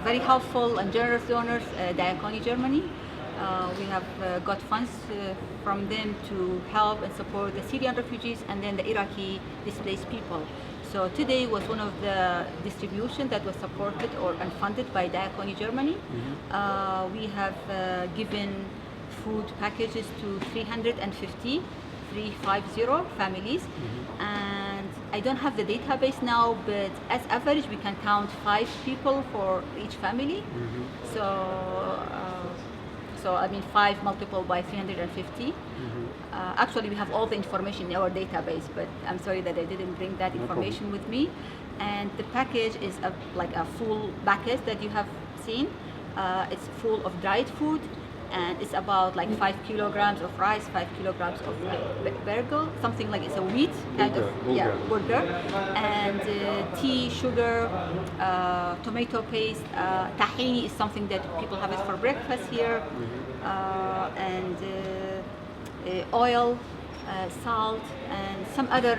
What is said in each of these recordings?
very helpful and generous donors, Diakoni Germany. We have got funds from them to help and support the Syrian refugees and then the Iraqi displaced people. So today was one of the distribution that was supported and funded by Diakoni Germany. We have given food packages to 350 families, and I don't have the database now, but as average we can count 5 people for each family. So I mean 5 multiplied by 350. Actually, we have all the information in our database, but I'm sorry that I didn't bring that information with me. And the package is like a full package that you have seen. It's full of dried food, and it's about like 5 kilograms of rice, 5 kilograms of burger, something like it's a wheat kind of burger, and tea, sugar, tomato paste, tahini is something that people have it for breakfast here, and oil, salt, and some other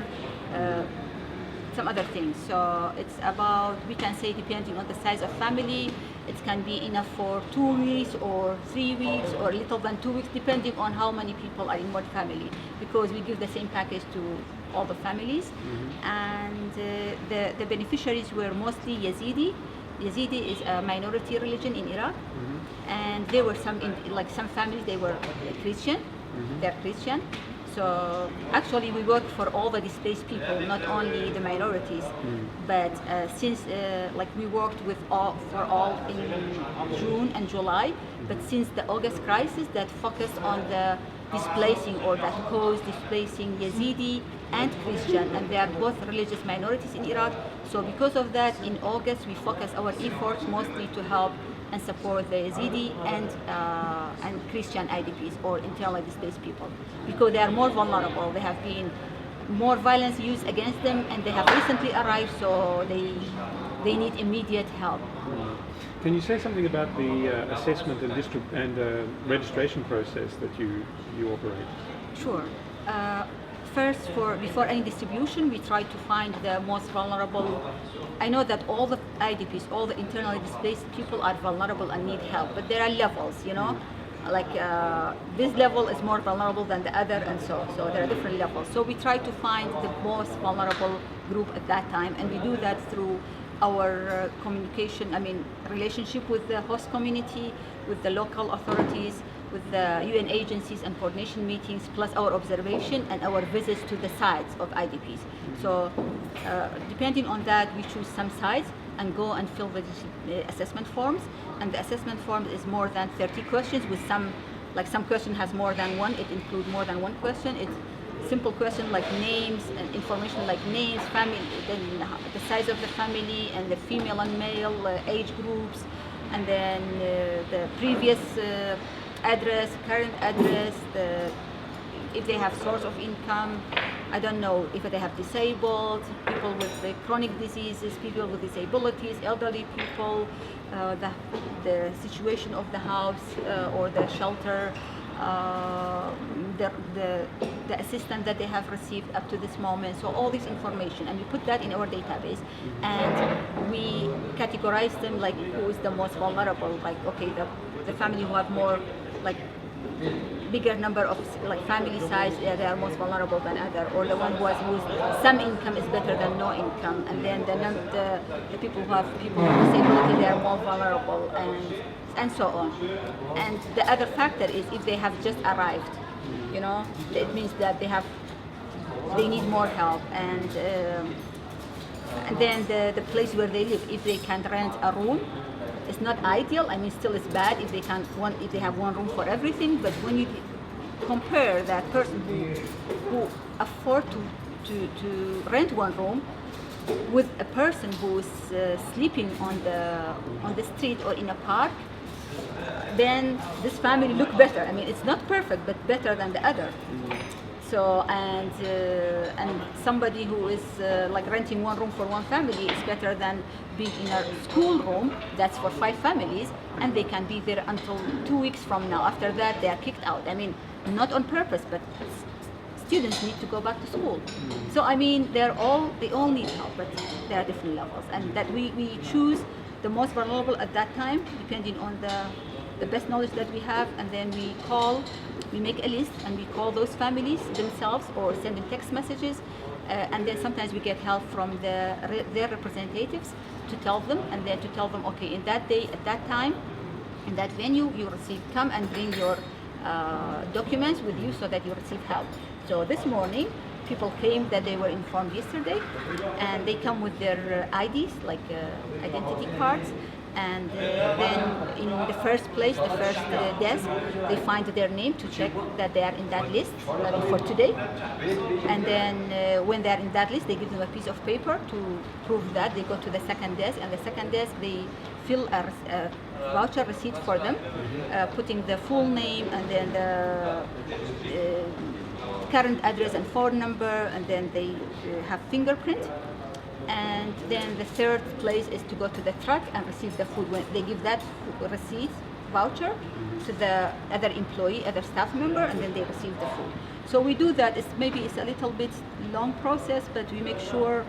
things. So it's about, we can say, depending on the size of family, it can be enough for 2 weeks or 3 weeks or little than 2 weeks, depending on how many people are in one family, because we give the same package to all the families. And the beneficiaries were mostly Yazidi. Yazidi is a minority religion in Iraq, and there were some families, they were Christian. They're Christian. So actually we work for all the displaced people, not only the minorities. But since like we worked with for all in June and July, but since the August crisis that focused on the displacing or that caused displacing Yazidi and Christian, and they are both religious minorities in Iraq. So because of that, in August we focus our efforts mostly to help and support the Yazidi and Christian IDPs or internally displaced people, because they are more vulnerable. There have been more violence used against them, and they have recently arrived, so they need immediate help. Can you say something about the assessment and registration process that you operate? Sure. First, before any distribution, we try to find the most vulnerable. I know that all the IDPs, all the internally displaced people are vulnerable and need help, but there are levels, you know, like this level is more vulnerable than the other, and so there are different levels. So we try to find the most vulnerable group at that time, and we do that through our communication, relationship with the host community, with the local authorities, with the UN agencies and coordination meetings, plus our observation and our visits to the sites of IDPs. So depending on that, we choose some sites and go and fill the assessment forms. And the assessment form is more than 30 questions with some question has more than one, it includes more than one question. It's simple question like names and information like names, family, then the size of the family and the female and male age groups, and then the previous address, current address, if they have source of income, I don't know, if they have disabled, people with chronic diseases, people with disabilities, elderly people, the situation of the house or the shelter, the assistance that they have received up to this moment. So all this information, and we put that in our database, and we categorize them like who is the most vulnerable, like okay, the family who have more bigger number of family size, they are most vulnerable than other, or the one whose some income is better than no income, and then the people who have with disability, they are more vulnerable, and so on. And the other factor is if they have just arrived, you know, it means that they need more help, and then the place where they live, if they can rent a room. It's not ideal. Still it's bad if they have one room for everything. But when you compare that person who afford to rent one room with a person who is sleeping on the street or in a park, then this family look better. It's not perfect, but better than the other. So and somebody who is renting one room for one family is better than being in a school room that's for 5 families, and they can be there until 2 weeks from now. After that, they are kicked out. Not on purpose, but students need to go back to school. So they all need help, but there are different levels, and that we choose the most vulnerable at that time, depending on the best knowledge that we have, and then we make a list and we call those families themselves or send them text messages, and then sometimes we get help from their representatives to tell them, and then to tell them, okay, in that day, at that time, in that venue, you receive, come and bring your documents with you so that you receive help. So this morning, people came that they were informed yesterday, and they come with their IDs, like identity cards, and then in the first place, the first desk, they find their name to check that they are in that list for today. And then when they are in that list, they give them a piece of paper to prove that. They go to the second desk, and the second desk, they fill a voucher receipt for them, putting the full name and then the current address and phone number, and then they have fingerprint. And then the third place is to go to the truck and receive the food. When they give that receipt, voucher, to the other employee, other staff member, and then they receive the food. So we do that. Maybe it's a little bit long process, but we make sure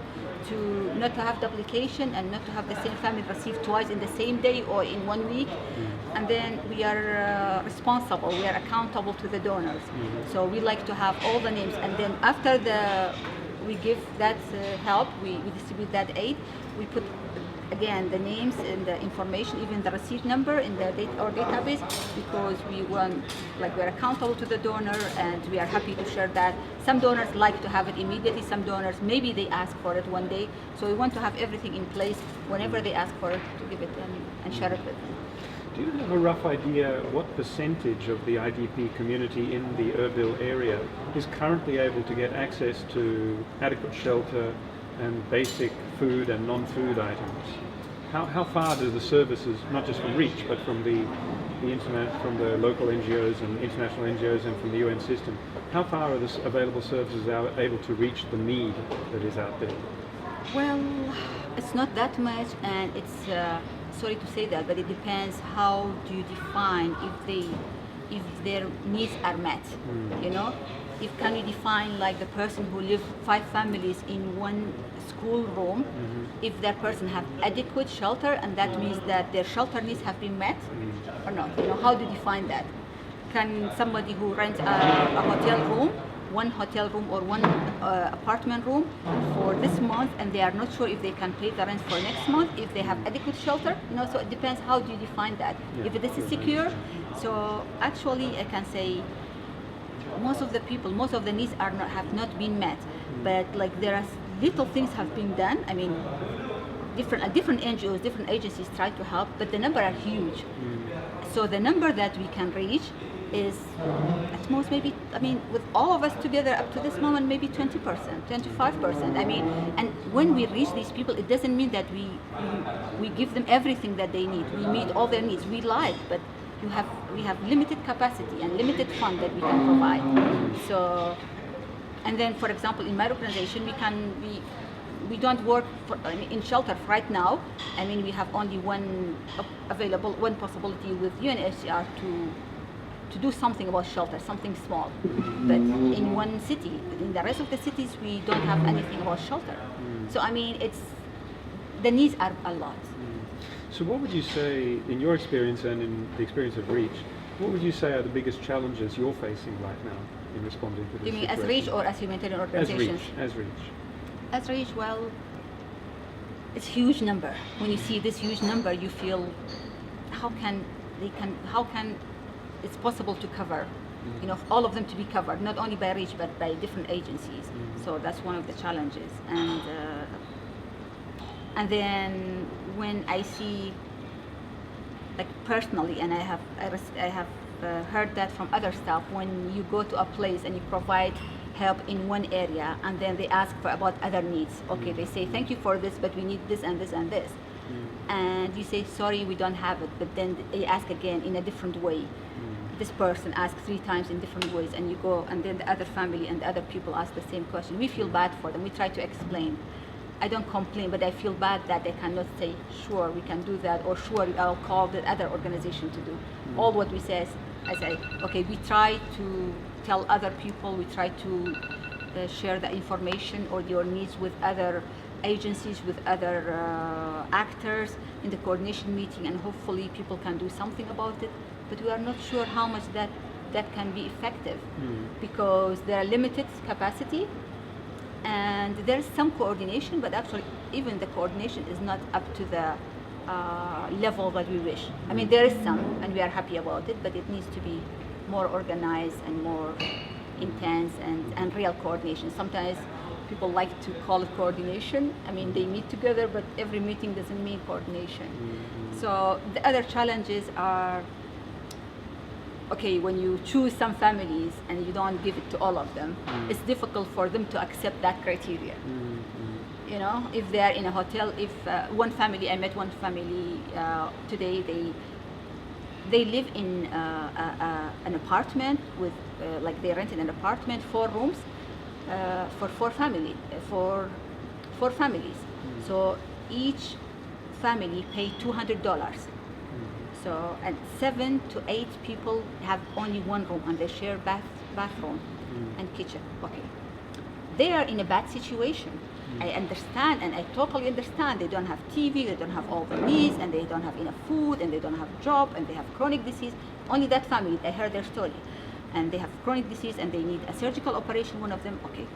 to not to have duplication and not to have the same family receive twice in the same day or in 1 week. And then we are responsible, we are accountable to the donors. So we like to have all the names, and then after we give that help, we distribute that aid, we put again the names and the information, even the receipt number in the database, because we're accountable to the donor, and we are happy to share that. Some donors like to have it immediately, some donors maybe they ask for it one day, so we want to have everything in place whenever they ask for it, to give it and share it with them. Do you have a rough idea what percentage of the IDP community in the Erbil area is currently able to get access to adequate shelter and basic food and non-food items? How far do the services, not just from REACH, but from the internet, from the local NGOs and international NGOs and from the UN system, how far are the available services able to reach the need that is out there? Well, it's not that much, and it's sorry to say that, but it depends how do you define if their needs are met. You know, if can you define like the person who live 5 families in one school room, if that person have adequate shelter, and that means that their shelter needs have been met or not. You know, how do you define that? Can somebody who rents a hotel room, one hotel room or one apartment room for this month, and they are not sure if they can pay the rent for next month, if they have adequate shelter? You know, so it depends how do you define that. If this is secure, so actually I can say most of the people, most of the needs have not been met, but like there are little things have been done. I mean, different NGOs, different agencies try to help, but the number are huge. So the number that we can reach is at most maybe, I mean, with all of us together up to this moment, maybe 20%, 25%. I mean, and when we reach these people, it doesn't mean that we give them everything that they need. We meet all their needs. We like, but we have limited capacity and limited fund that we can provide. So, and then, for example, in my organization, we don't work in shelter right now. I mean, we have only one possibility with UNHCR to do something about shelter, something small. But in one city, in the rest of the cities, we don't have anything about shelter. So I mean, the needs are a lot. So what would you say, in your experience and in the experience of REACH, what would you say are the biggest challenges you're facing right now in responding to this You mean situation? as REACH or as humanitarian organizations? As REACH. As REACH, well, it's a huge number. When you see this huge number, you feel how can it's possible to cover, you know, all of them to be covered, not only by REACH but by different agencies. So that's one of the challenges. And then when I see, like personally, and I have heard that from other staff, when you go to a place and you provide help in one area, and then they ask for about other needs. Okay, they say thank you for this, but we need this and this and this. And you say sorry, we don't have it, but then they ask again in a different way. This person asks 3 times in different ways, and you go, and then the other family and the other people ask the same question. We feel bad for them. We try to explain. I don't complain, but I feel bad that they cannot say, sure, we can do that, or sure, I'll call the other organization to do. All what we say is, I say, okay, we try to tell other people, we try to share the information or your needs with other agencies, with other actors in the coordination meeting, and hopefully people can do something about it. But we are not sure how much that can be effective, because there are limited capacity, and there is some coordination, but actually even the coordination is not up to the level that we wish. I mean, there is some, and we are happy about it, but it needs to be more organized and more intense and real coordination. Sometimes people like to call it coordination. I mean, they meet together, but every meeting doesn't mean coordination. So the other challenges are, okay, when you choose some families and you don't give it to all of them, it's difficult for them to accept that criteria. You know, if they are in a hotel, if one family, I met one family today, they live in an apartment with, like they rented an apartment, 4 rooms, for four families. So each family paid $200. So, and 7 to 8 people have only 1 room, and they share bathroom and kitchen. Okay, they are in a bad situation. I understand, and I totally understand. They don't have TV, they don't have all the needs, and they don't have enough food, and they don't have job, and they have chronic disease. Only that family, I heard their story, and they have chronic disease, and they need a surgical operation. One of them, okay.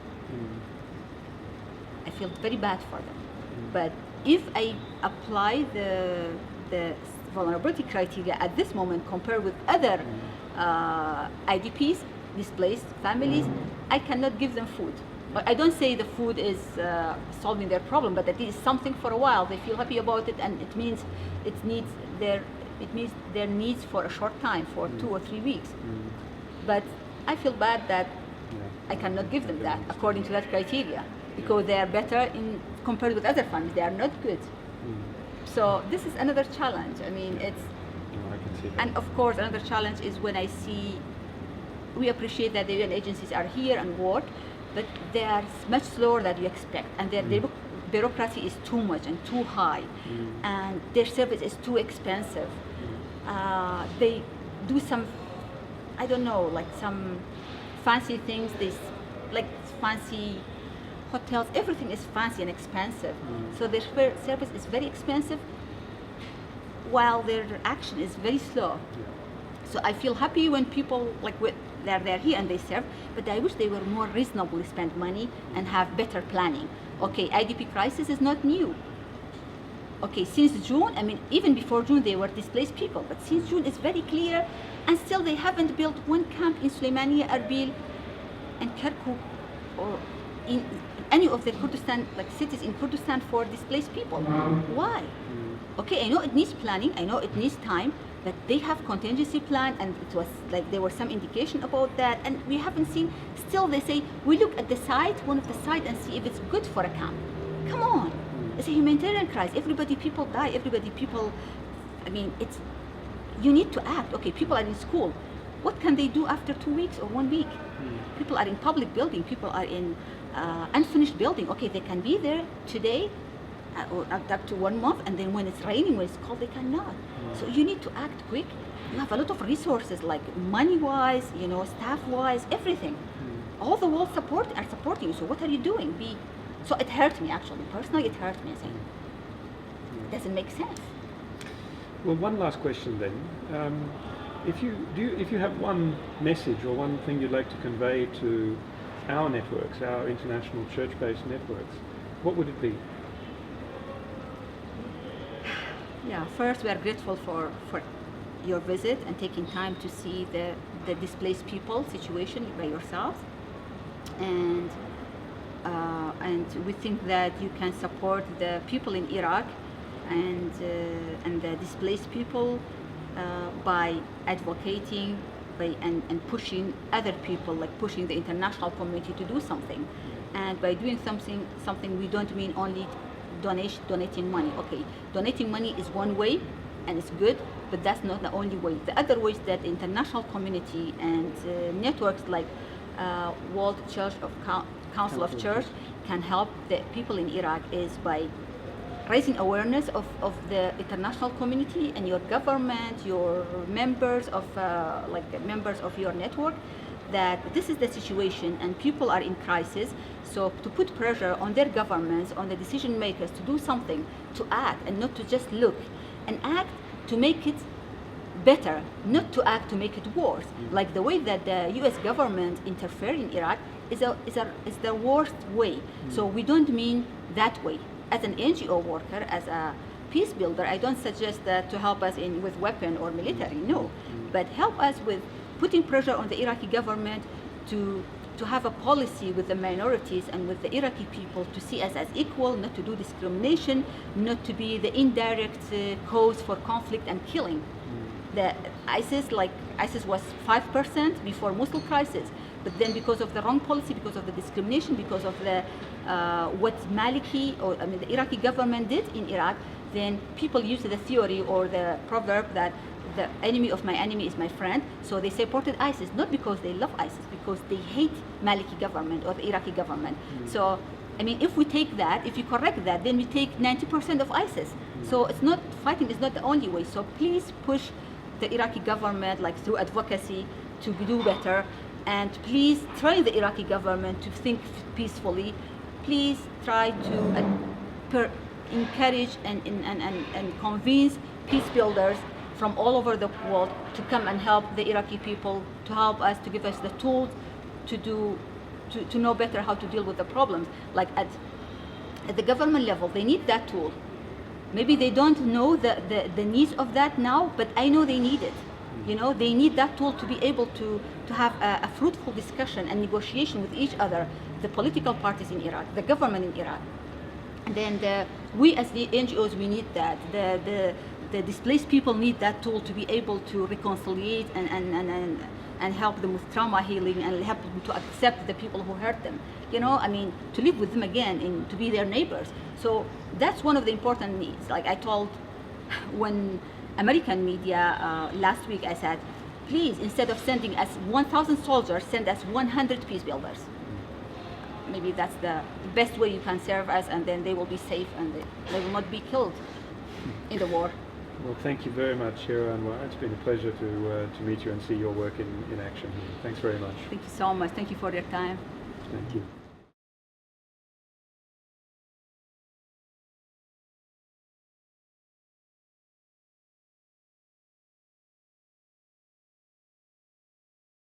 I feel very bad for them. But if I apply the vulnerability criteria at this moment compared with other IDPs, displaced families, I cannot give them food. But I don't say the food is solving their problem, but at least something for a while. They feel happy about it, and it means their needs for a short time, for 2 or 3 weeks. But I feel bad that I cannot give them that according to that criteria, because they are better in compared with other families. They are not good. So this is another challenge. I mean, it's, I can see that. and of course another challenge is when I see, we appreciate that the UN agencies are here and work, but they are much slower than you expect, and their bureaucracy is too much and too high, and their service is too expensive. They do some, I don't know, like some fancy things, like fancy hotels, everything is fancy and expensive. So their service is very expensive, while their action is very slow. So I feel happy when people they're here and they serve, but I wish they were more reasonably spend money and have better planning. Okay, IDP crisis is not new. Okay, since June, I mean, even before June they were displaced people, but since June it's very clear, and still they haven't built one camp in Suleimania, Erbil, and Kirkuk, or in any of the Kurdistan, like cities in Kurdistan for displaced people. Why? Okay, I know it needs planning, I know it needs time, but they have contingency plan, and it was like there was some indication about that, and we haven't seen. Still, they say we look at the site, one of the site, and see if it's good for a camp. Come on, it's a humanitarian crisis. People die. I mean, it's, you need to act. Okay, people are in school. What can they do after 2 weeks or 1 week? People are in public building. People are in unfinished building. Okay, they can be there today, or up to 1 month, and then when it's raining, when it's cold, they cannot. So you need to act quick. You have a lot of resources, like money-wise, staff-wise, everything. All the world are supporting you. So what are you doing? So it hurt me, actually. Personally, it hurt me. Saying, it doesn't make sense. Well, one last question then. If you have one message or one thing you'd like to convey to our networks, our international church-based networks, what would it be? Yeah, first we are grateful for your visit and taking time to see the displaced people situation by yourselves, and we think that you can support the people in Iraq and the displaced people by advocating and pushing other people, like pushing the international community to do something. And by doing something we don't mean only donating money. Okay, donating money is one way, and it's good, but that's not the only way. The other ways that the international community and networks like World Church of Council of Church can help the people in Iraq is by raising awareness of the international community and your government, your members of members of your network, that this is the situation and people are in crisis. So to put pressure on their governments, on the decision makers to do something, to act and not to just look, and act to make it better, not to act to make it worse. Like the way that the US government interfered in Iraq is the worst way. So we don't mean that way. As an NGO worker, as a peace builder, I don't suggest that to help us with weapon or military, no. But help us with putting pressure on the Iraqi government to have a policy with the minorities and with the Iraqi people to see us as equal, not to do discrimination, not to be the indirect cause for conflict and killing. The ISIS was 5% before Mosul crisis, but then because of the wrong policy, because of the discrimination, because of the what the Iraqi government did in Iraq, then people use the theory or the proverb that the enemy of my enemy is my friend. So they supported ISIS, not because they love ISIS, because they hate Maliki government or the Iraqi government. So, I mean, if we take that, if you correct that, then we take 90% of ISIS. So it's not, fighting is not the only way. So please push the Iraqi government, like through advocacy, to do better. And please train the Iraqi government to think peacefully. Please try to encourage and convince peace builders from all over the world to come and help the Iraqi people, to help us, to give us the tools to know better how to deal with the problems. Like at the government level, they need that tool. Maybe they don't know the needs of that now, but I know they need it. You know, they need that tool to be able to have a fruitful discussion and negotiation with each other, the political parties in Iraq, the government in Iraq. And then we as the NGOs, we need that. The displaced people need that tool to be able to reconciliate and help them with trauma healing and help them to accept the people who hurt them. You know, I mean, to live with them again and to be their neighbors. So that's one of the important needs. Like I told when American media last week, I said, please, instead of sending us 1,000 soldiers, send us 100 peace builders. Maybe that's the best way you can serve us, and then they will be safe and they will not be killed in the war. Well, thank you very much, Shira Anwar. It's been a pleasure to meet you and see your work in action here. Thanks very much. Thank you so much. Thank you for your time. Thank you.